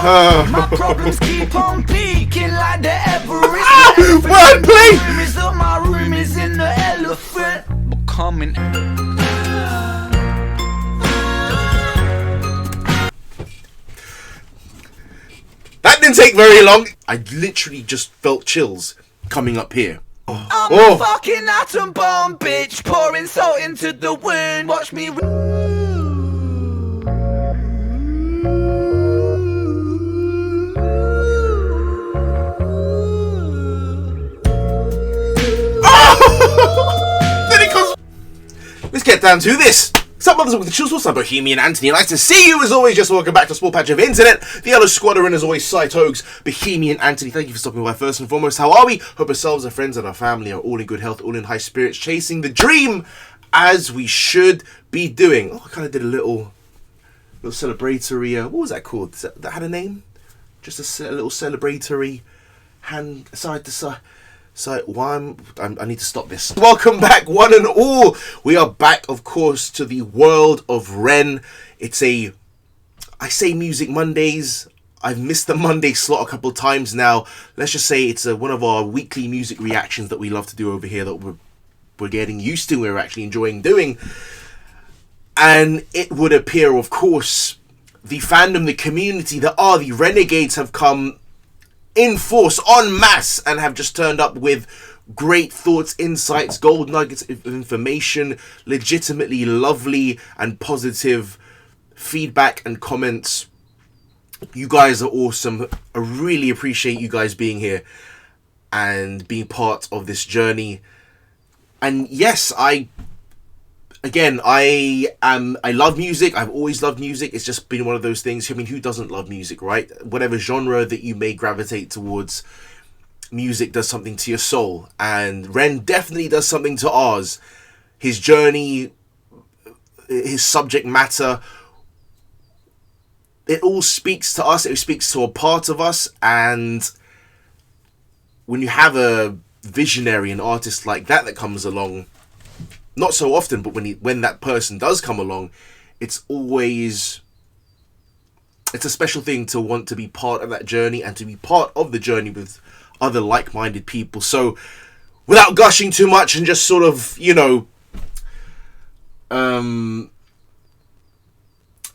My problems keep on peaking like the Everest. Wordplay! My room is in the elephant. Becoming. That didn't take very long. I literally just felt chills coming up here. I'm a fucking atom bomb, bitch. Pouring salt into the wound. Watch me. Then it comes. Let's get down to this. Sup brothers, with the chill source, I'm Bohemian Anthony. Nice to see you as always. Just welcome back to a small patch of internet. The Yellow Squadron, and as always, Side Hogs, Bohemian Anthony. Thank you for stopping by first and foremost. How are we? Hope ourselves, our friends, and our family are all in good health, all in high spirits, chasing the dream as we should be doing. Oh, I kind of did a little celebratory. What was that called? That had a name? Just a little celebratory hand side to side. So I need to stop this. Welcome back, one and all. We are back, of course, to the world of Ren. I say Music Mondays. I've missed the Monday slot a couple of times now. Let's just say it's one of our weekly music reactions that we love to do over here, that we're getting used to, we're actually enjoying doing. And it would appear, of course, the fandom, the community that are the Renegades have come in force, en masse, and have just turned up with great thoughts, insights, gold nuggets of information, legitimately lovely and positive feedback and comments. You guys are awesome. I really appreciate you guys being here and being part of this journey. And yes, I love music. I've always loved music. It's just been one of those things. I mean, who doesn't love music, right? Whatever genre that you may gravitate towards, music does something to your soul. And Ren definitely does something to ours. His journey, his subject matter, it all speaks to us. It speaks to a part of us. And when you have a visionary, an artist like that comes along, not so often, but when that person does come along, it's a special thing to want to be part of that journey and to be part of the journey with other like-minded people. So without gushing too much and just sort of,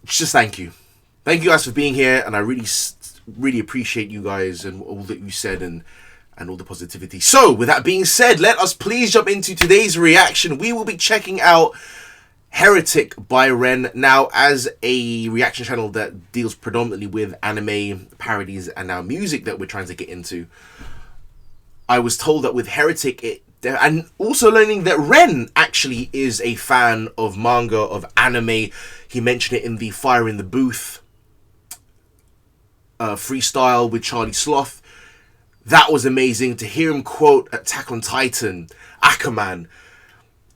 just thank you. Thank you guys for being here, and I really appreciate you guys and all that you said and all the positivity. So, with that being said, let us please jump into today's reaction. We will be checking out Heretic by Ren. Now, as a reaction channel that deals predominantly with anime, parodies, and now music that we're trying to get into, I was told that with Heretic, and also learning that Ren actually is a fan of manga, of anime. He mentioned it in the Fire in the Booth freestyle with Charlie Sloth. That was amazing to hear him quote Attack on Titan, Aquaman.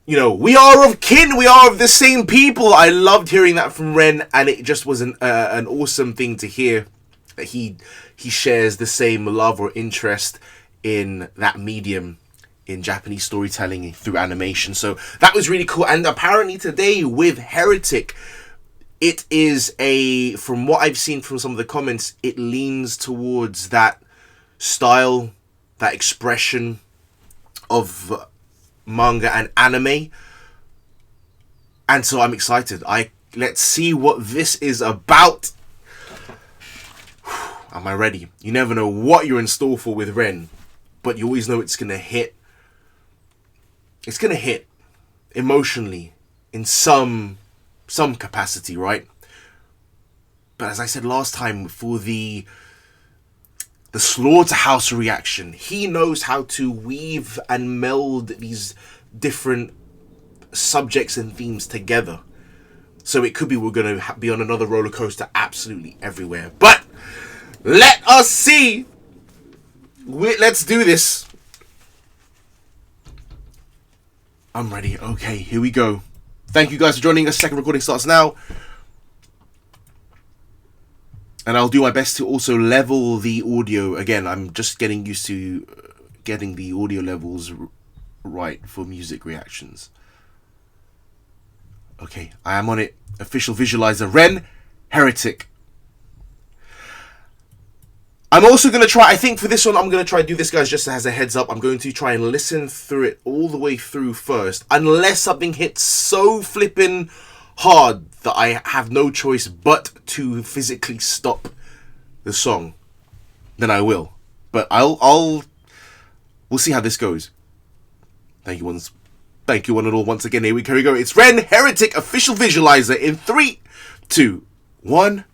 We are of kin, we are of the same people. I loved hearing that from Ren, and it just was an awesome thing to hear that he shares the same love or interest in that medium, in Japanese storytelling through animation. So that was really cool. And apparently today with Heretic, it is from what I've seen from some of the comments, it leans towards that style, that expression of manga and anime, and so I'm excited. Let's see what this is about. Am I ready? You never know what you're in store for with Ren, but you always know it's gonna hit. It's gonna hit emotionally in some capacity, right? But as I said last time, for the Slaughterhouse reaction, he knows how to weave and meld these different subjects and themes together. So it could be we're going to be on another roller coaster absolutely everywhere. But let us see. Let's do this. I'm ready. Okay, here we go. Thank you guys for joining us. Second recording starts now. And I'll do my best to also level the audio. Again, I'm just getting used to getting the audio levels right for music reactions. Okay, I am on it. Official visualizer, Ren Heretic. I'm also going to try, I think for this one, I'm going to try to do this, guys, just as a heads up. I'm going to try and listen through it all the way through first. Unless something hits so flippin' hard that I have no choice but to physically stop the song, then I will. But we'll see how this goes. Thank you one and all once again. Here we go. It's Ren Heretic official visualizer in 3, 2, 1.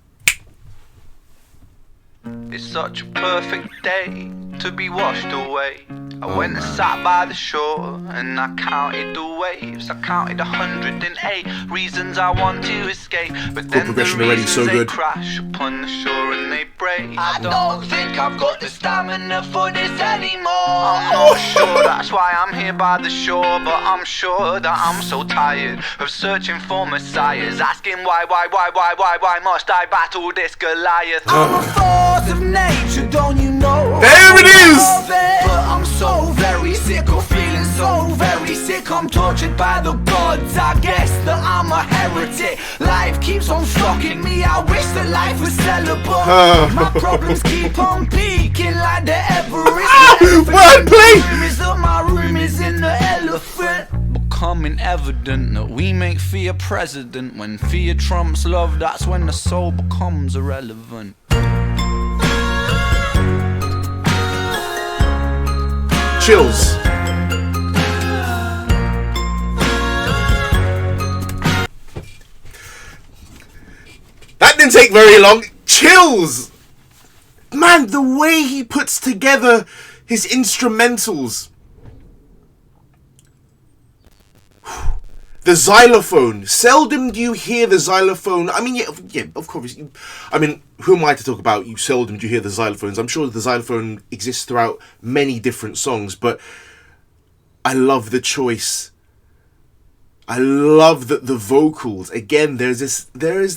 It's such a perfect day to be washed away. I went and sat by the shore and I counted the waves. I counted 108 reasons I want to escape. But then the reasons so they good. crash upon the shore and they break. I don't think I've got the stamina for this anymore. I'm not sure, that's why I'm here by the shore. But I'm sure that I'm so tired of searching for messiahs, asking why must I battle this Goliath? I'm a force of nature, don't you know? There it is! But I'm so very sick of feeling so very sick. I'm tortured by the gods, I guess that I'm a heretic. Life keeps on shocking me, I wish that life was celibate. My problems keep on peaking like the Everest. Wordplay! My room is in the elephant. Becoming evident that we make fear president. When fear trumps love, that's when the soul becomes irrelevant. Chills. That didn't take very long. Chills. Man, the way he puts together his instrumentals. The xylophone. Seldom do you hear the xylophone. I mean, yeah, of course. I mean, who am I to talk about? You seldom do you hear the xylophones. I'm sure the xylophone exists throughout many different songs, but I love the choice. I love that the vocals. Again, there is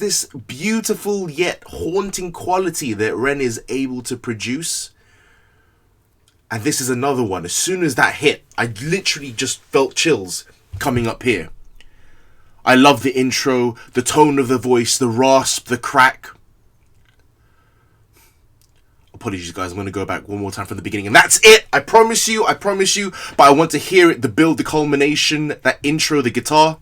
this beautiful yet haunting quality that Ren is able to produce. And this is another one. As soon as that hit, I literally just felt chills coming up here. I love the intro, the tone of the voice, the rasp, the crack. Apologies, guys. I'm going to go back one more time from the beginning. And that's it. I promise you. But I want to hear it, the build, the culmination, that intro, the guitar.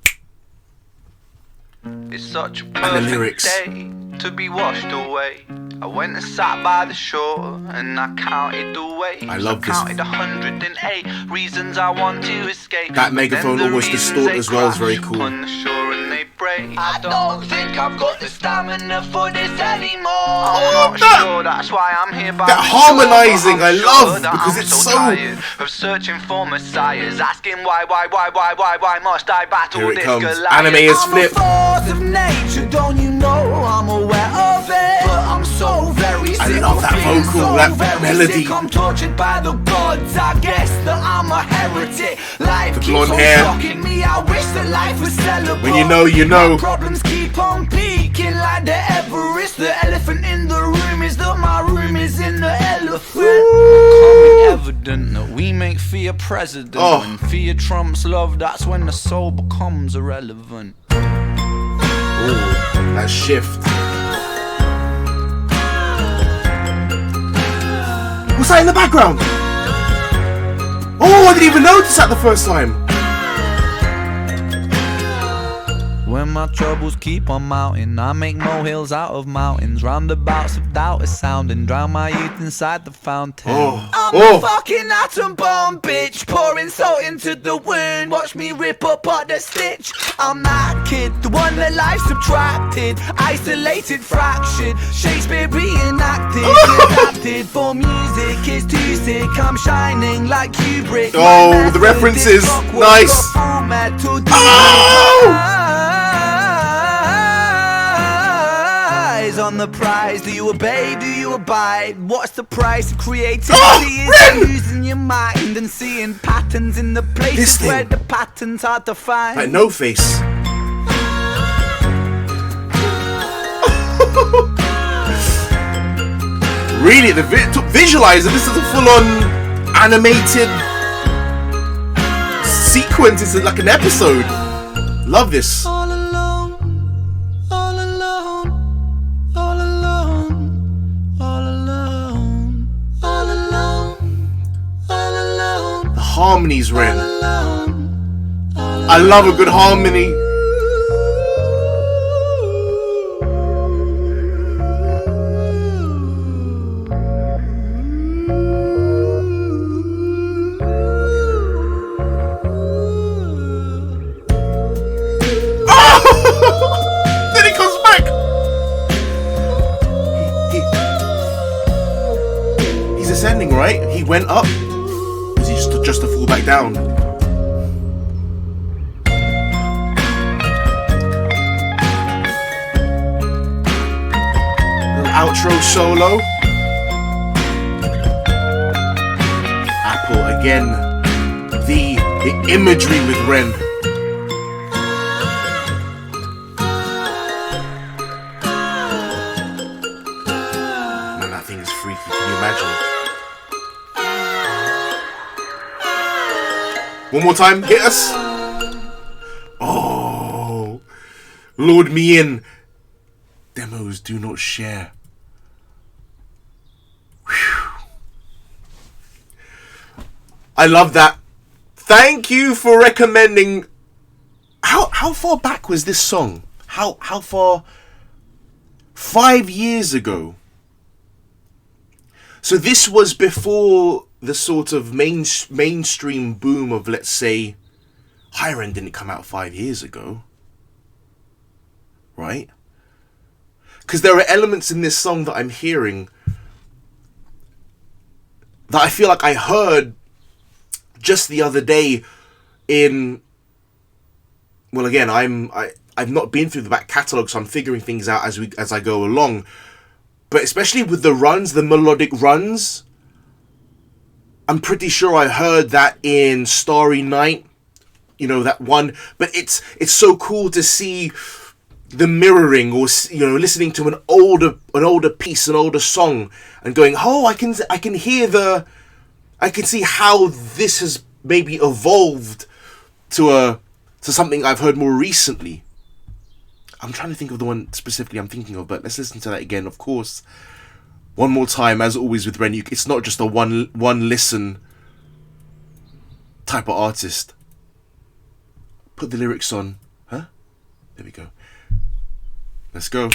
It's such a perfect day to be washed away. I went and sat by the shore and I counted the waves. I love this. I counted 108 reasons I want to escape. That megaphone almost distorted as well is very cool. On the shore and they break. I don't think I've got the stamina for this anymore. I'm not sure, that's why I'm here by that the harmonizing shore. I love because I'm it's so tired of searching for messiahs, asking why must I battle here it this comes. Goliath? Anime is flip. I'm a force of nature, don't you know? I'm aware of it, but I'm so very sick. I love that vocal, that melody. I'm tortured by the gods, I guess that I'm a heretic. Life The keeps blonde on hair. shocking me, I wish that life was celibate. When you know, you know. My problems keep on peaking like the Everest. The elephant in the room is that my room is in the elephant. Becoming evident that we make fear president. When fear trumps love, that's when the soul becomes irrelevant. Ooh, that shift. What's that in the background? Oh, I didn't even notice that the first time. When my troubles keep on mounting, I make molehills out of mountains. Roundabouts of doubt are sounding, drown my youth inside the fountain. I'm a fucking atom bomb, bitch, pouring salt into the wound. Watch me rip apart the stitch. I'm that kid, the one that life subtracted, isolated, fractured, Shakespeare reenacted, adapted for music. It's too sick, I'm shining like Kubrick. Oh, the references, nice. On the prize, do you obey, do you abide? What's the price of creativity? Is using your mind and seeing patterns in the places where the patterns are defined. Like No Face. Really, the visualizer, this is a full-on animated sequence. It's like an episode. Love this. All alone, all alone, all alone, all alone. harmonies, Ren. I love a good harmony. Then he comes back. He's ascending, right? He went up. Is he just to fall back down? Outro solo. Apple again. The imagery with Ren. Man, that thing is freaky. Can you imagine? One more time. Hit us. Oh, Lord me in. Demos do not share. I love that. Thank you for recommending. How far back was this song? How far? 5 years ago. So this was before the sort of mainstream boom of, let's say, Higher End didn't come out 5 years ago, right? Because there are elements in this song that I'm hearing that I feel like I heard just the other day in, well, again, I've not been through the back catalogue, so I'm figuring things out as I go along. But especially with the runs, the melodic runs, I'm pretty sure I heard that in Starry Night, you know, that one. But it's so cool to see the mirroring, or, you know, listening to an older piece, an older song, and going, oh, I can see how this has maybe evolved to something I've heard more recently. I'm trying to think of the one specifically I'm thinking of, but let's listen to that again, of course. One more time, as always with Ren, it's not just a one listen type of artist. Put the lyrics on, huh? There we go. Let's go.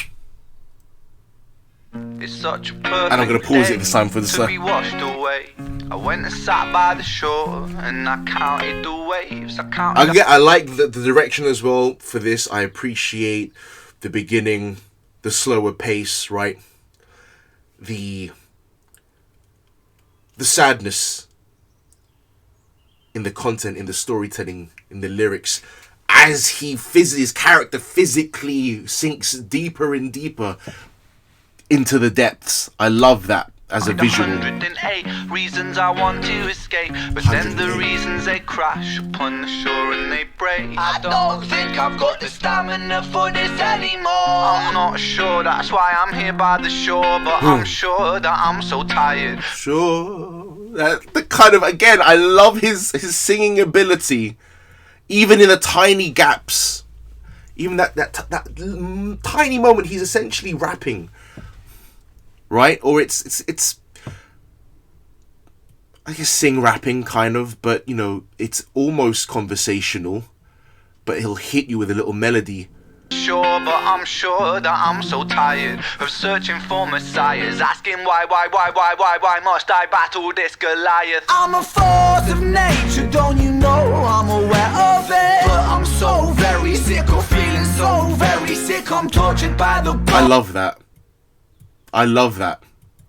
It's such a perfect and I'm going to pause it this time for the to be washed away. I went and sat by the shore and I counted the waves. I like the direction as well for this. I appreciate the beginning, the slower pace, right? The sadness in the content, in the storytelling, in the lyrics, as his character physically sinks deeper and deeper into the depths. I love that as a visual. 108 reasons I want to escape, but then the reasons they crash upon the shore and they break. I don't think I've got the stamina for this anymore. I'm not sure, that's why I'm here by the shore, but I'm sure that I'm so tired. Sure. The kind of, again, I love his singing ability, even in the tiny gaps. Even that tiny moment, he's essentially rapping. Right? Or it's I guess sing rapping kind of, but you know, it's almost conversational, but he'll hit you with a little melody. Sure, but I'm sure that I'm so tired of searching for messiahs, asking why must I battle this Goliath? I'm a force of nature, don't you know I'm aware of it? But I'm so very sick of feeling so very sick, I'm tortured by the I love that. I love that.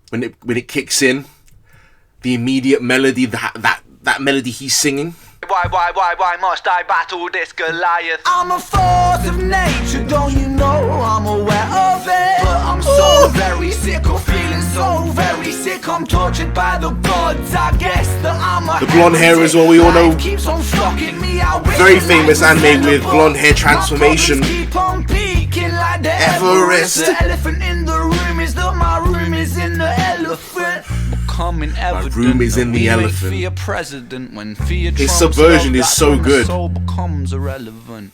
When it kicks in, the immediate melody, that melody he's singing. Why must I battle this Goliath? I'm a force of nature, don't you know I'm aware of it? But I'm so very sick of feeling so very sick, I'm tortured by the gods, I guess that I'm a The blonde hair as well, we all know. Keeps on fucking me, very famous anime with blonde hair transformation. Keep on peeking like the Everest. The elephant in the room is that my room is in the elephant. My room is in the elephant. Fear president when fear his subversion is so good. Soul becomes irrelevant.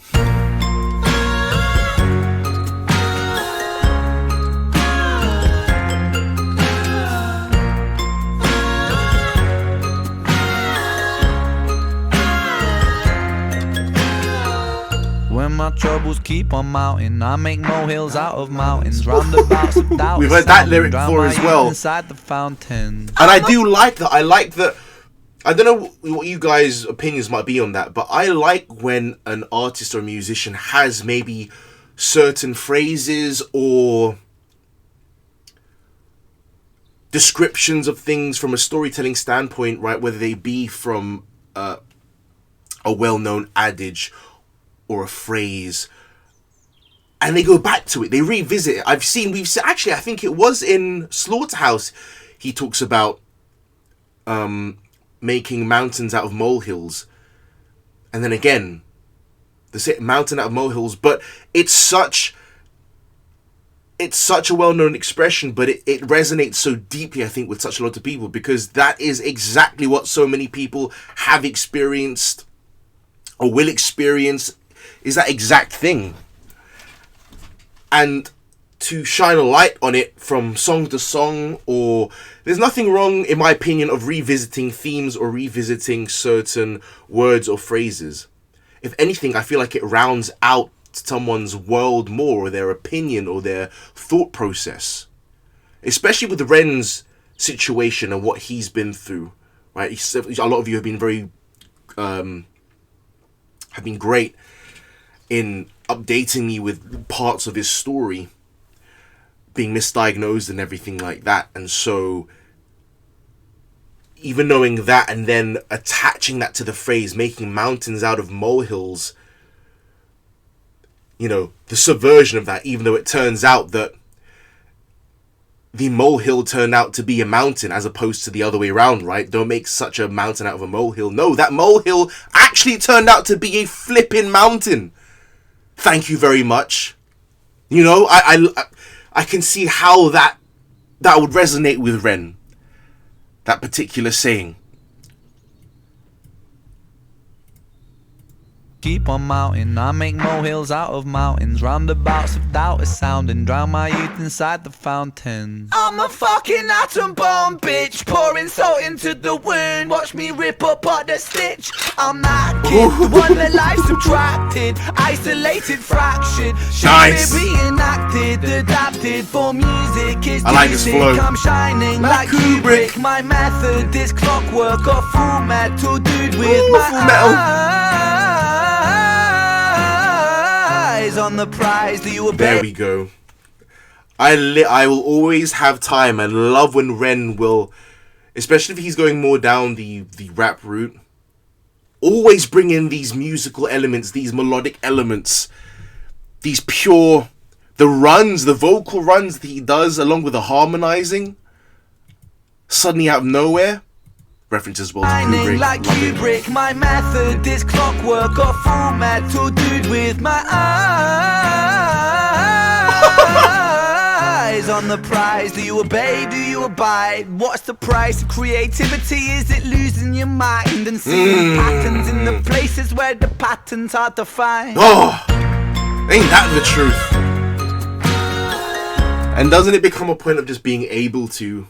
my troubles keep on mounting. I make molehills out of mountains, roundabouts of doubt. We've heard that lyric before as well. Inside the fountain. And I do like that. I like that. I don't know what you guys' opinions might be on that, but I like when an artist or musician has maybe certain phrases or descriptions of things from a storytelling standpoint, right? Whether they be from a well-known adage or a phrase, and they go back to it, they revisit it. We've seen, actually, I think it was in Slaughterhouse, he talks about making mountains out of molehills, and then again, the mountain out of molehills. But it's such a well-known expression, but it resonates so deeply, I think, with such a lot of people, because that is exactly what so many people have experienced or will experience, is that exact thing. And to shine a light on it from song to song, or there's nothing wrong, in my opinion, of revisiting themes or revisiting certain words or phrases. If anything, I feel like it rounds out someone's world more, or their opinion or their thought process, especially with Ren's situation and what he's been through, right? A lot of you have been very have been great in updating me with parts of his story being misdiagnosed and everything like that. And so even knowing that and then attaching that to the phrase making mountains out of molehills, you know, the subversion of that, even though it turns out that the molehill turned out to be a mountain as opposed to the other way around, right? Don't make such a mountain out of a molehill. No, that molehill actually turned out to be a flipping mountain. Thank you very much. You know, I can see how that would resonate with Ren. That particular saying. Keep on mounting, I make molehills out of mountains, roundabouts of doubt is sounding, drown my youth inside the fountain. I'm a fucking atom bomb, bitch, pouring salt into the wound. Watch me rip apart the stitch. I'm that kid, the one that life subtracted, isolated, fractured. Nice. Reenacted, adapted for music. Is I like this flow. I'm shining like Kubrick. My method is clockwork, a full metal dude with my Full Metal. eyes on the prize. Do you obey? There we go. I will always have time and love when Ren will, especially if he's going more down the rap route, always bring in these musical elements, these melodic elements, these pure, the vocal runs that he does along with the harmonizing, suddenly out of nowhere. References well to Kubrick. Like Kubrick, my method is clockwork, a full metal dude with my eyes on the prize. Do you obey? Do you abide? What's the price of creativity? Is it losing your mind and seeing patterns in the places where the patterns are to find? Oh, ain't that the truth? And doesn't it become a point of just being able to?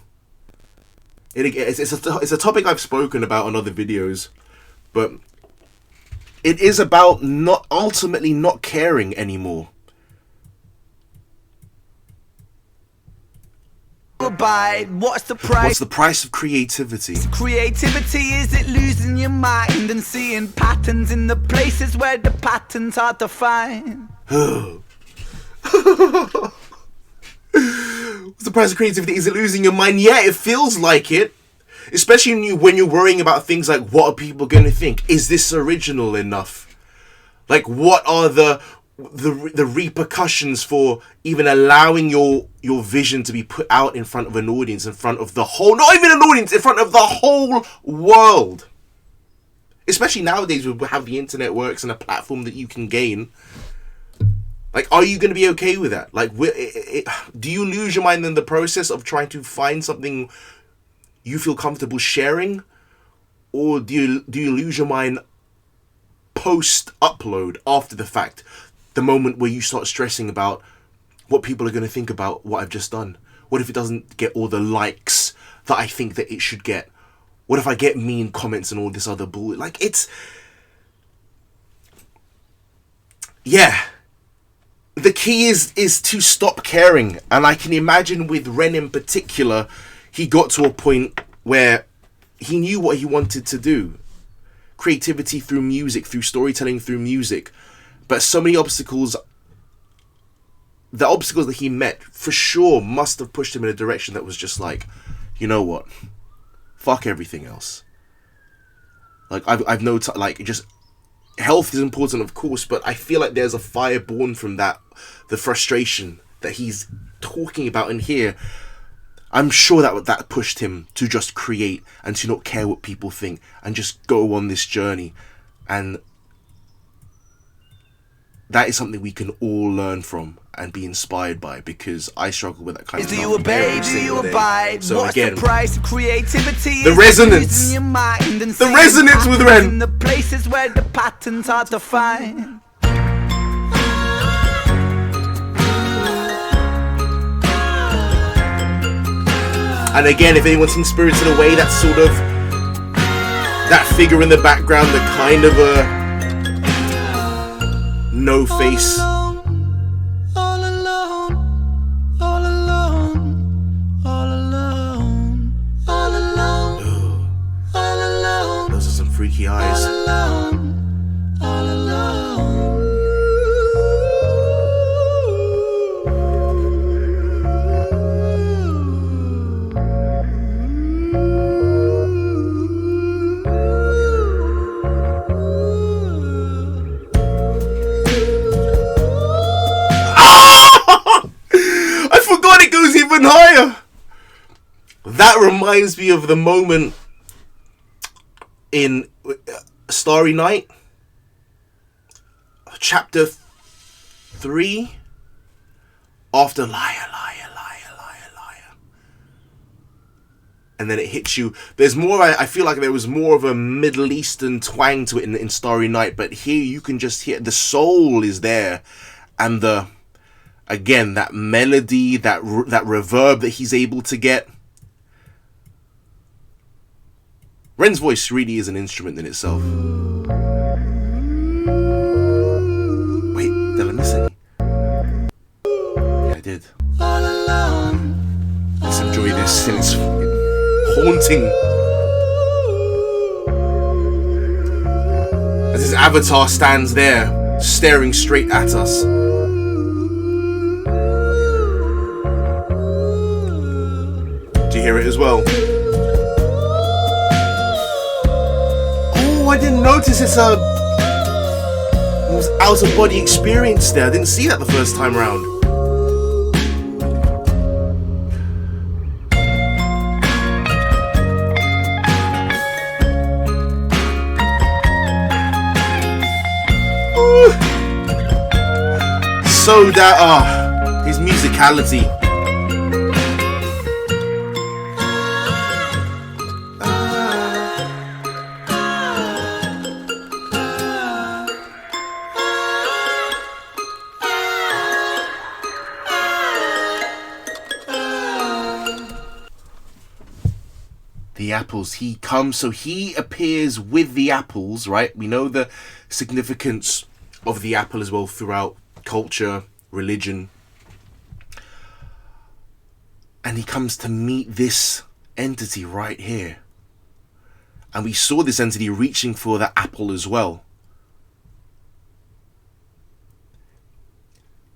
It's a topic I've spoken about on other videos, but it is about ultimately not caring anymore. What's the price? What's the price of creativity? Creativity, is it losing your mind and seeing patterns in the places where the patterns are to find? What's the price of creativity? Is it losing your mind? Yeah, it feels like it. Especially when you're worrying about things like, what are people going to think? Is this original enough? Like, what are the repercussions for even allowing your vision to be put out in front of an audience, in front of the whole, not even an audience, in front of the whole world? Especially nowadays with how the internet works and a platform that you can gain. Like, are you going to be okay with that? Like, do you lose your mind in the process of trying to find something you feel comfortable sharing? Or do you lose your mind post-upload, after the fact? The moment where you start stressing about what people are going to think about what I've just done. What if it doesn't get all the likes that I think that it should get? What if I get mean comments and all this other bull? Like, it's... yeah, the key is to stop caring. And I can imagine with Ren in particular, he got to a point where he knew what he wanted to do. Creativity through music, through storytelling, through music. But so many obstacles, the obstacles that he met, for sure, must have pushed him in a direction that was just like, you know what? Fuck everything else. Like, I've no time, like, just, health is important, of course, but I feel like there's a fire born from that, the frustration that he's talking about in here. I'm sure that pushed him to just create and to not care what people think and just go on this journey. And that is something we can all learn from and be inspired by, because I struggle with that kind of stuff. Do you obey? Do you abide? So What's again, the price of creativity? the resonance. The resonance with Ren. The places where the patterns are defined. And again, if anyone's seen Spirited Away, that's sort of that figure in the background, the kind of a no face. All alone, all alone, all alone, all alone, all alone. Those are some freaky eyes. All alone, all alone. I forgot it goes even higher. That reminds me of the moment in Starry Night, chapter 3, after liar, liar, liar, liar, liar. And then it hits you. There's more, I feel like there was more of a Middle Eastern twang to it in Starry Night, but here you can just hear, the soul is there. And again, that melody, that reverb that he's able to get. Ren's voice really is an instrument in itself. Wait, did I miss any? Yeah, I did. Let's enjoy this, and it's haunting. As his avatar stands there, staring straight at us. Do you hear it as well? Oh, I didn't notice it was out of body experience there. I didn't see that the first time round. Ooh. So that his musicality. The apples, he comes, so he appears with the apples, right? We know the significance of the apple as well throughout culture, religion. And he comes to meet this entity right here. And we saw this entity reaching for the apple as well.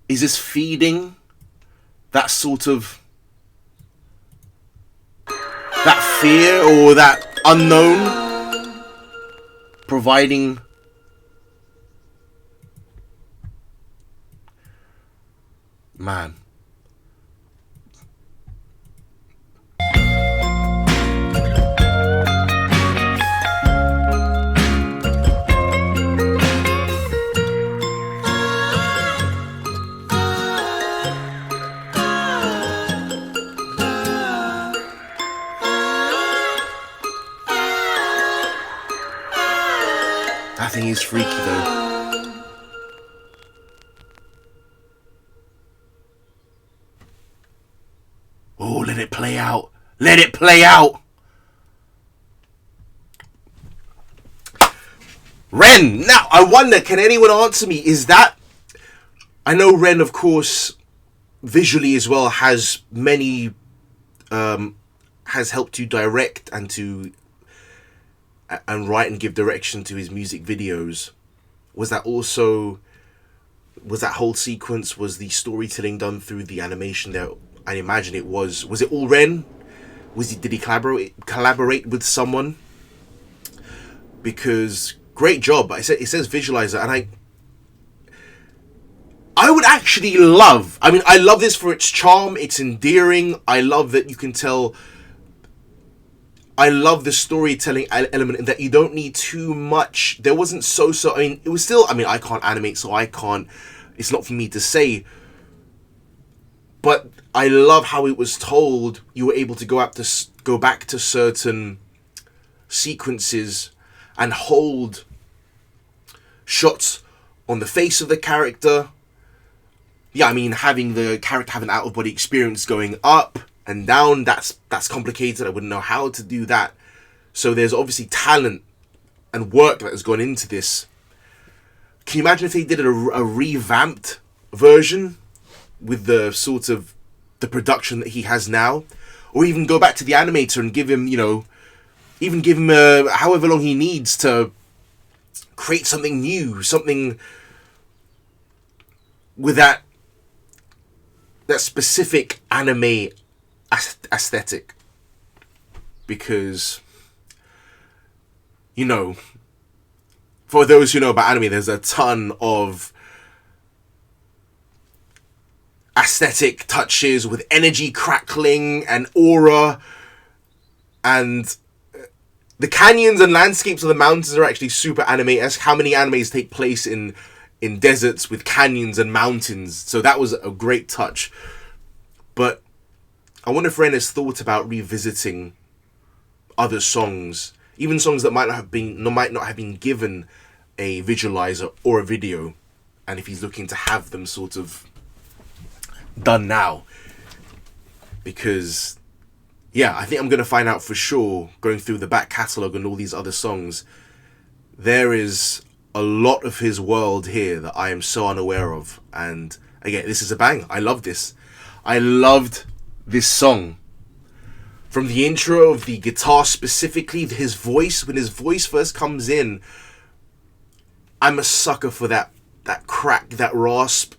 Is this feeding that sort of that fear or that unknown, providing man? That thing is freaky though. Oh, let it play out. Let it play out. Ren, now I wonder, can anyone answer me? Is that I know Ren, of course, visually as well, has many, has helped to direct and write and give direction to his music videos. Was that whole sequence, was the storytelling done through the animation there? I imagine it was. Was it all Ren? Did he collaborate with someone? Because great job. It says visualizer, and I would actually love, I love this for its charm, it's endearing. I love that you can tell. I love the storytelling element in that you don't need too much. There wasn't it was still, I can't animate, so I can't, it's not for me to say. But I love how it was told. You were able to go back to certain sequences and hold shots on the face of the character. Yeah, having the character have an out-of-body experience going up and down, that's complicated. I wouldn't know how to do that. So there's obviously talent and work that has gone into this. Can you imagine if they did a revamped version with the sort of the production that he has now? Or even go back to the animator and give him, however long he needs to create something new, something with that specific anime aesthetic. Because, for those who know about anime, there's a ton of aesthetic touches with energy crackling and aura, and the canyons and landscapes of the mountains are actually super anime-esque. How many animes take place in deserts with canyons and mountains? So that was a great touch. But I wonder if Ren has thought about revisiting other songs, even songs that might not have been given a visualizer or a video, and if he's looking to have them sort of done now. Because I think I'm going to find out for sure, going through the back catalogue and all these other songs, there is a lot of his world here that I am so unaware of. And again, this is a bang. I love this. I loved this song. From the intro of the guitar specifically, his voice, when his voice first comes in, I'm a sucker for that crack, that rasp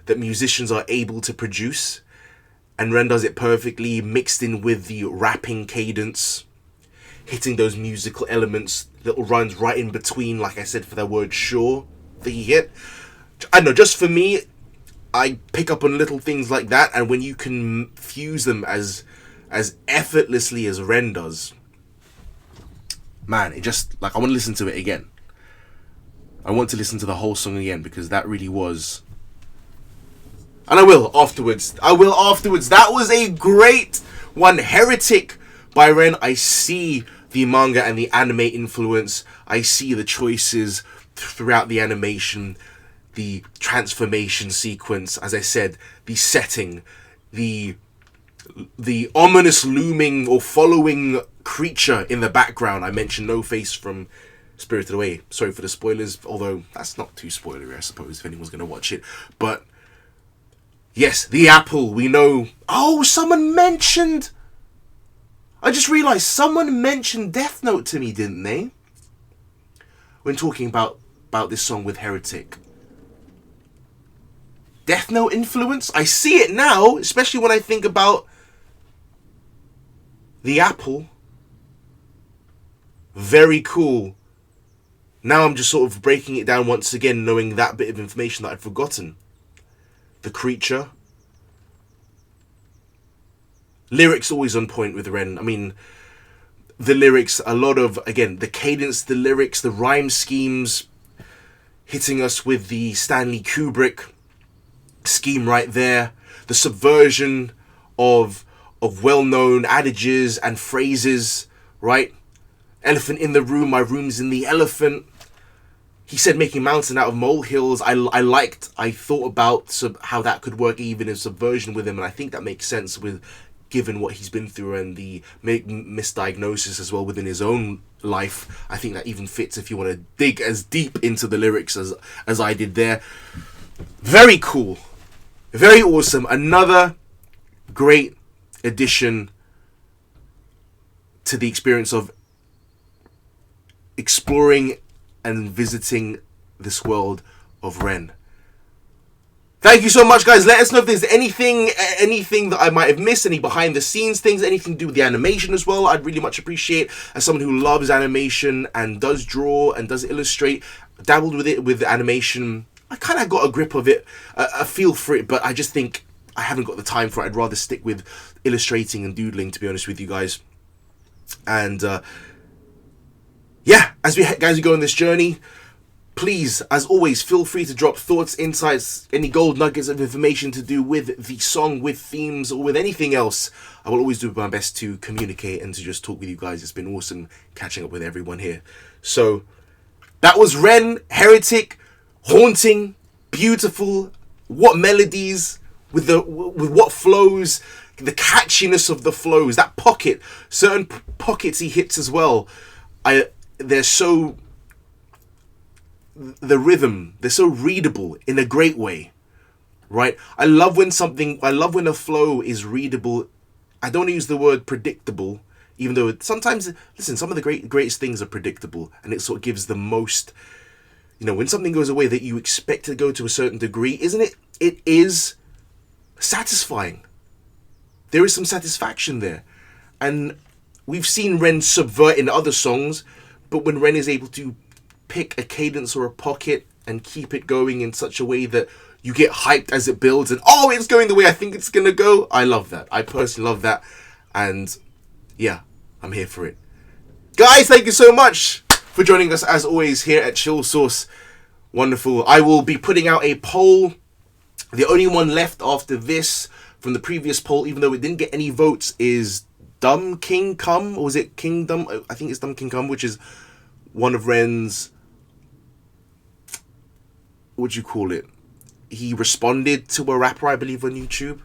that musicians are able to produce. And Ren does it perfectly, mixed in with the rapping cadence, hitting those musical elements, little runs right in between, like I said, for that word sure that he hit. I don't know, just for me, I pick up on little things like that, and when you can fuse them as effortlessly as Ren does, man, it just, I want to listen to it again. I want to listen to the whole song again, because that really was... And I will afterwards. That was a great one. Heretic by Ren. I see the manga and the anime influence. I see the choices throughout the animation, the transformation sequence, as I said, the setting, the ominous looming or following creature in the background. I mentioned No Face from Spirited Away. Sorry for the spoilers, although that's not too spoilery, I suppose, if anyone's going to watch it. But yes, the apple, we know. Oh, someone mentioned... I just realised someone mentioned DeathNote to me, didn't they? When talking about this song with Heretic. DeathNote influence? I see it now, especially when I think about the apple. Very cool. Now I'm just sort of breaking it down once again, knowing that bit of information that I'd forgotten. The creature. Lyrics always on point with Ren. The lyrics, a lot of, again, the cadence, the lyrics, the rhyme schemes, hitting us with the Stanley Kubrick scheme right there. The subversion of well-known adages and phrases, right? Elephant in the room, my room's in the elephant. He said making mountain out of molehills. I thought about how that could work even in subversion with him, and I think that makes sense with given what he's been through and the misdiagnosis as well within his own life. I think that even fits if you want to dig as deep into the lyrics as I did there. very cool, very awesome. Another great addition to the experience of exploring and visiting this world of Ren. Thank you so much, guys. Let us know if there's anything that I might have missed, any behind the scenes things, anything to do with the animation as well. I'd really much appreciate, as someone who loves animation and does draw and does illustrate, dabbled with it with animation. I kind of got a grip of it, a feel for it, but I just think I haven't got the time for it. I'd rather stick with illustrating and doodling, to be honest with you guys. And yeah, as we go on this journey, please, as always, feel free to drop thoughts, insights, any gold nuggets of information to do with the song, with themes, or with anything else. I will always do my best to communicate and to just talk with you guys. It's been awesome catching up with everyone here. So, that was Ren Heretic. Haunting, beautiful, what melodies, with what flows, the catchiness of the flows, that pocket, certain pockets he hits as well. They're so... the rhythm, they're so readable in a great way, right? I love when a flow is readable. I don't use the word predictable, even though sometimes, listen, some of the greatest things are predictable, and it sort of gives the most, you know, when something goes away that you expect to go to a certain degree, isn't it? It is satisfying. There is some satisfaction there. And we've seen Ren subvert in other songs, but when Ren is able to pick a cadence or a pocket and keep it going in such a way that you get hyped as it builds and, oh, it's going the way I think it's going to go. I love that. I personally love that. And yeah, I'm here for it. Guys, thank you so much for joining us as always here at Chill Source. Wonderful. I will be putting out a poll. The only one left after this from the previous poll, even though it didn't get any votes, is Dumb King Come, or was it Kingdom? I think it's Dumb King Come, which is one of Ren's, what do you call it? He responded to a rapper, I believe, on YouTube.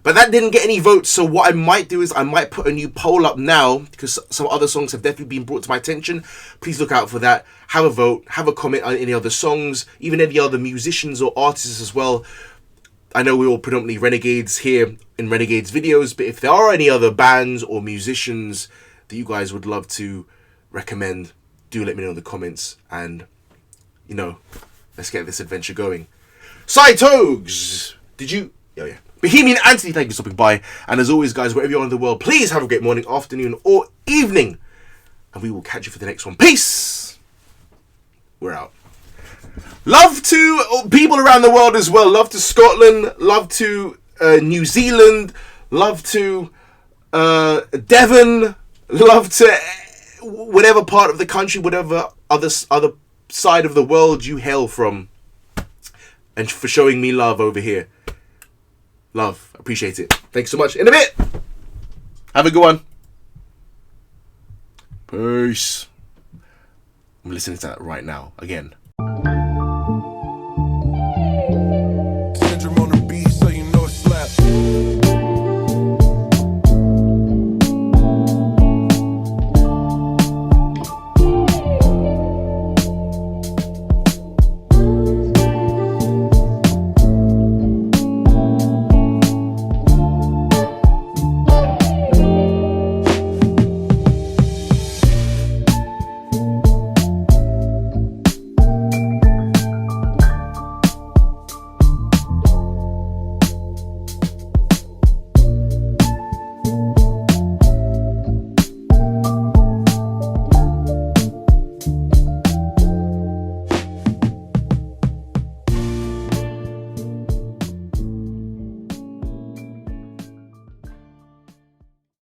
But that didn't get any votes, so what I might do is I might put a new poll up now, because some other songs have definitely been brought to my attention. Please look out for that. Have a vote, have a comment on any other songs, even any other musicians or artists as well. I know we're all predominantly Renegades here in Renegades videos, but if there are any other bands or musicians that you guys would love to recommend, do let me know in the comments, and, you know, let's get this adventure going. Cytogs! Did you... Oh, yeah. Bohemian Anthony, thank you for stopping by. And as always, guys, wherever you are in the world, please have a great morning, afternoon, or evening. And we will catch you for the next one. Peace! We're out. Love to people around the world as well. Love to Scotland. Love to New Zealand. Love to Devon. Love to whatever part of the country, whatever other side of the world you hail from. And for showing me love over here. Love. Appreciate it. Thanks so much. In a bit. Have a good one. Peace. I'm listening to that right now. Again.